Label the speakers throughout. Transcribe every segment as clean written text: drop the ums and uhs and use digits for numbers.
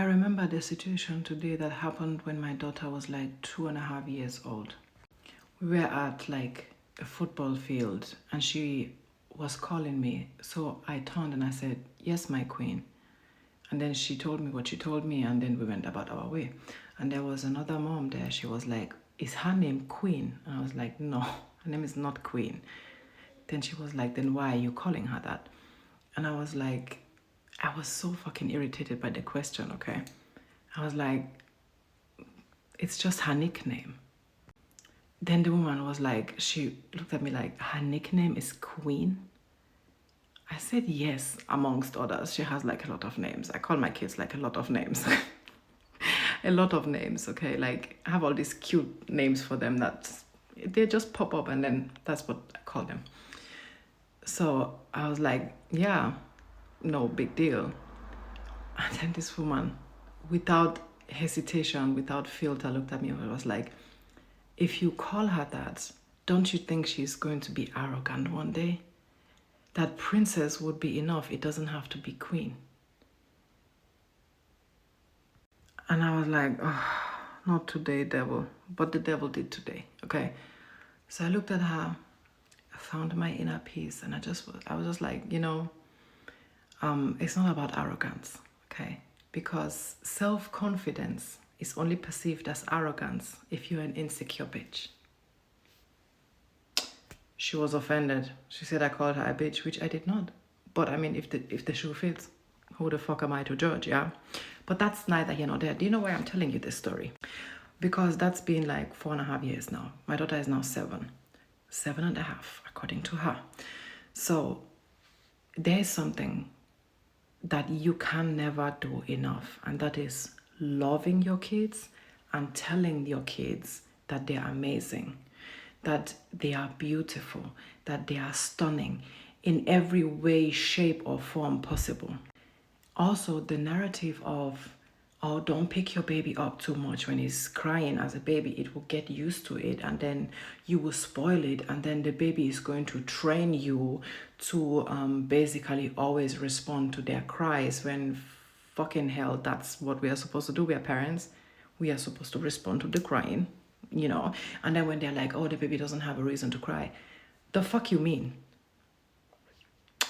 Speaker 1: I remember the situation today that happened when my daughter was like 2.5 years old. We were at like a football field and she was calling me. So I turned and I said, "Yes, my queen." And then she told me what she told me, and then we went about our way. And there was another mom there. She was like, "Is her name Queen?" And I was like, "No, her name is not Queen." Then she was like, "Then why are you calling her that?" And I was like, I was so fucking irritated by the question, okay? I was like, "It's just her nickname." Then the woman was like, she looked at me like, "Her nickname is Queen?" I said, "Yes, amongst others. She has like a lot of names. I call my kids like a lot of names." A lot of names, okay? Like, I have all these cute names for them that they just pop up, and then that's what I call them. So I was like, "Yeah, no big deal." And then this woman, without hesitation, without filter, looked at me and was like, "If you call her that, don't you think she's going to be arrogant one day? That princess would be enough. It doesn't have to be queen." And I was like, "Oh, not today, devil." But the devil did today, okay? So I looked at her, I found my inner peace, and I was just like, it's not about arrogance, okay? Because self-confidence is only perceived as arrogance if you're an insecure bitch. She was offended. She said I called her a bitch, which I did not. But I mean, if the shoe fits, who the fuck am I to judge, yeah? But that's neither here nor there. Do you know why I'm telling you this story? Because that's been like 4.5 years now. My daughter is now 7.5, according to her. So there's something that you can never do enough, and that is loving your kids and telling your kids that they're amazing, that they are beautiful, that they are stunning in every way, shape, or form possible. Also, the narrative of, "Oh, don't pick your baby up too much when he's crying as a baby. It will get used to it and then you will spoil it. And then the baby is going to train you to basically always respond to their cries," when fucking hell, that's what we are supposed to do. We are parents. We are supposed to respond to the crying, And then when they're like, "Oh, the baby doesn't have a reason to cry." The fuck you mean?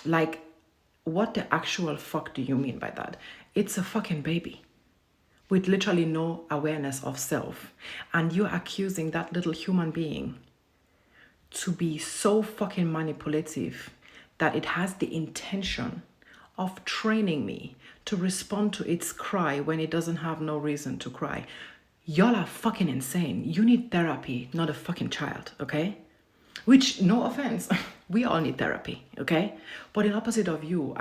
Speaker 1: Like, what the actual fuck do you mean by that? It's a fucking baby with literally no awareness of self. And you're accusing that little human being to be so fucking manipulative that it has the intention of training me to respond to its cry when it doesn't have no reason to cry. Y'all are fucking insane. You need therapy, not a fucking child, okay? Which, no offense, we all need therapy, okay? But in opposite of you,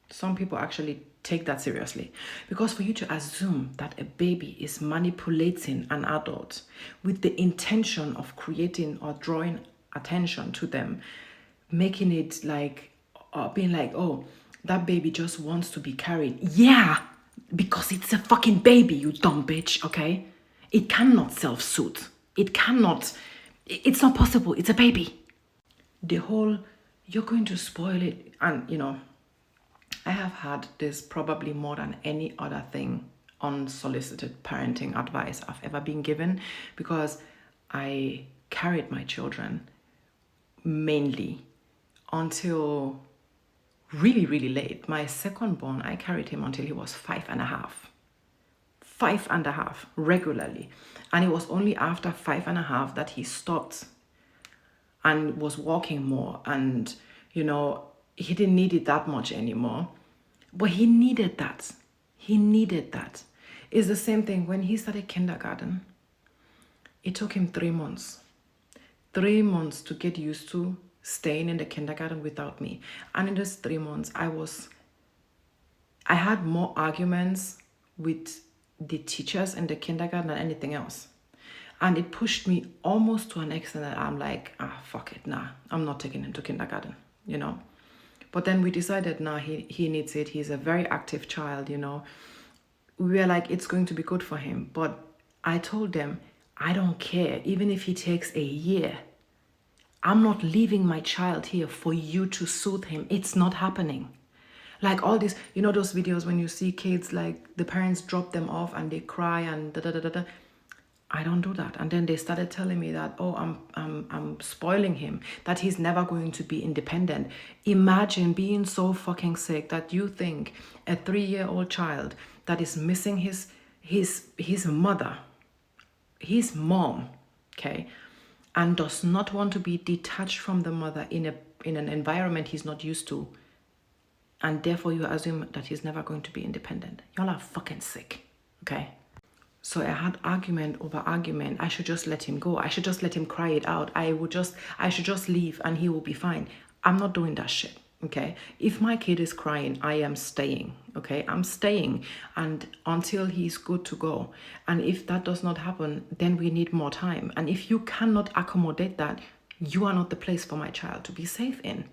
Speaker 1: some people actually take that seriously. Because for you to assume that a baby is manipulating an adult with the intention of creating or drawing attention to them, making it like, being like, "Oh, that baby just wants to be carried." Yeah, because it's a fucking baby, you dumb bitch, okay? It cannot self-soothe. It's not possible. It's a baby. The whole, "You're going to spoil it." And, I have had this probably more than any other thing, unsolicited parenting advice I've ever been given, because I carried my children mainly until really, really late. My second born, I carried him until he was 5.5. 5.5 regularly. And it was only after 5.5 that he stopped and was walking more. And, he didn't need it that much anymore. But he needed that. He needed that. It's the same thing when he started kindergarten. It took him 3 months. 3 months to get used to staying in the kindergarten without me. And in those 3 months, I had more arguments with the teachers in the kindergarten than anything else. And it pushed me almost to an extent that I'm like, fuck it, nah, I'm not taking him to kindergarten, But then we decided, nah, he needs it. He's a very active child, We were like, it's going to be good for him. But I told them, I don't care. Even if he takes a year, I'm not leaving my child here for you to soothe him. It's not happening. Like all these, you know, those videos when you see kids, like the parents drop them off and they cry and da da da da da. I don't do that. And then they started telling me that, oh, I'm spoiling him, that he's never going to be independent. Imagine being so fucking sick that you think a 3-year-old child that is missing his mother, his mom, okay, and does not want to be detached from the mother in an environment he's not used to, and therefore you assume that he's never going to be independent. Y'all are fucking sick, okay? So I had argument over argument. I should just let him go. I should just let him cry it out. I should just leave and he will be fine. I'm not doing that shit, okay? If my kid is crying, I am staying, okay? I'm staying and until he's good to go. And if that does not happen, then we need more time. And if you cannot accommodate that, you are not the place for my child to be safe in.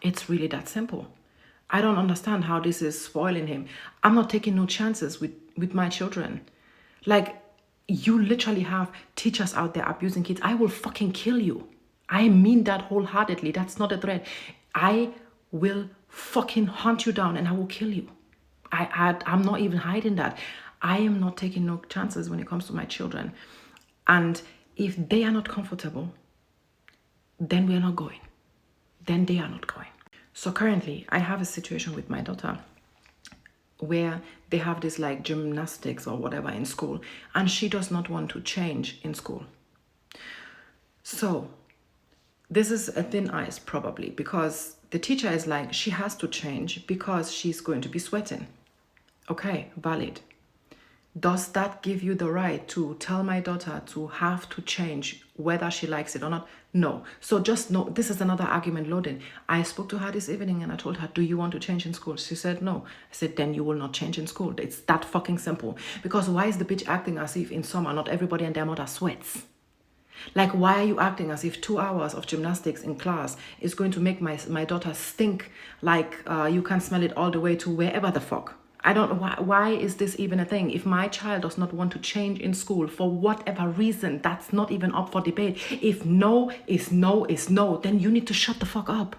Speaker 1: It's really that simple. I don't understand how this is spoiling him. I'm not taking no chances with my children. Like, you literally have teachers out there abusing kids. I will fucking kill you. I mean that wholeheartedly. That's not a threat. I will fucking hunt you down and I will kill you. I'm not even hiding that. I am not taking no chances when it comes to my children. And if they are not comfortable, then we are not going. Then they are not going. So currently, I have a situation with my daughter where they have this like gymnastics or whatever in school, and she does not want to change in school. So this is a thin ice probably, because the teacher is like, she has to change because she's going to be sweating. Okay, valid. Does that give you the right to tell my daughter to have to change whether she likes it or not? No. So just know, this is another argument loading. I spoke to her this evening and I told her, do you want to change in school? She said no. I said, then you will not change in school. It's that fucking simple. Because why is the bitch acting as if in summer not everybody and their mother sweats? Like, why are you acting as if 2 hours of gymnastics in class is going to make my daughter stink like you can smell it all the way to wherever the fuck? I don't know why is this even a thing? If my child does not want to change in school for whatever reason, that's not even up for debate. If no is no is no, then you need to shut the fuck up.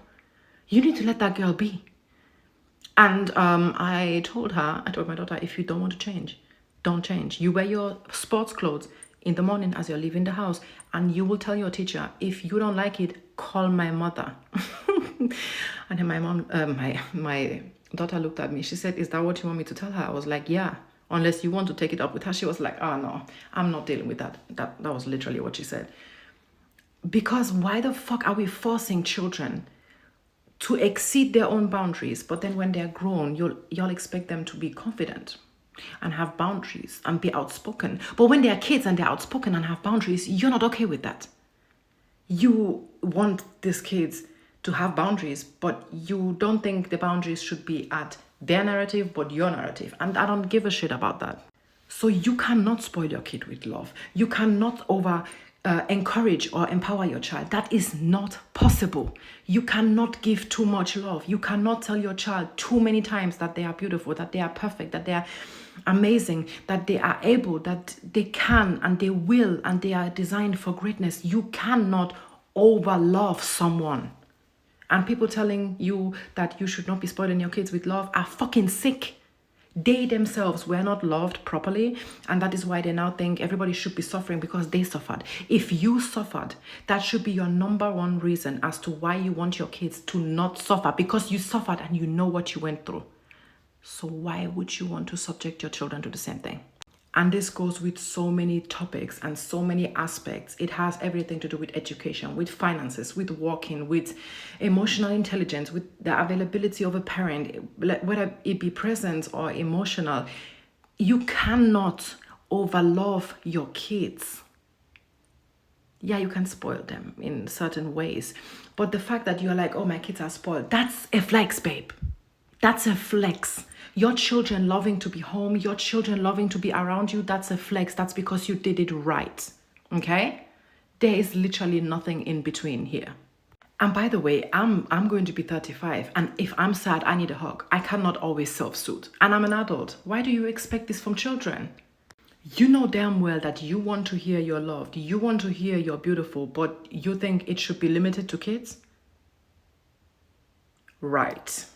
Speaker 1: You need to let that girl be. And I told my daughter, if you don't want to change, don't change. You wear your sports clothes in the morning as you're leaving the house, and you will tell your teacher, if you don't like it, call my mother. And then my mom, my daughter looked at me. She said, is that what you want me to tell her? I was like, yeah, unless you want to take it up with her. She was like, oh no, I'm not dealing with that. That was literally what she said. Because why the fuck are we forcing children to exceed their own boundaries, but then when they're grown, you'll expect them to be confident and have boundaries and be outspoken. But when they're kids and they're outspoken and have boundaries, you're not okay with that. You want these kids to have boundaries, but you don't think the boundaries should be at their narrative, but your narrative. And I don't give a shit about that. So you cannot spoil your kid with love. You cannot encourage or empower your child. That is not possible. You cannot give too much love. You cannot tell your child too many times that they are beautiful, that they are perfect, that they are amazing, that they are able, that they can and they will, and they are designed for greatness. You cannot over love someone. And people telling you that you should not be spoiling your kids with love are fucking sick. They themselves were not loved properly, and that is why they now think everybody should be suffering because they suffered. If you suffered, that should be your number one reason as to why you want your kids to not suffer, because you suffered and you know what you went through. So why would you want to subject your children to the same thing? And this goes with so many topics and so many aspects. It has everything to do with education, with finances, with working, with emotional intelligence, with the availability of a parent, whether it be present or emotional. You cannot overlove your kids. Yeah, you can spoil them in certain ways. But the fact that you're like, oh, my kids are spoiled, that's a flex, babe. That's a flex. Your children loving to be home, your children loving to be around you, that's a flex. That's because you did it right, okay? There is literally nothing in between here. And by the way, I'm going to be 35, and if I'm sad, I need a hug. I cannot always self-soothe, and I'm an adult. Why do you expect this from children? You know damn well that you want to hear you're loved, you want to hear you're beautiful, but you think it should be limited to kids? Right.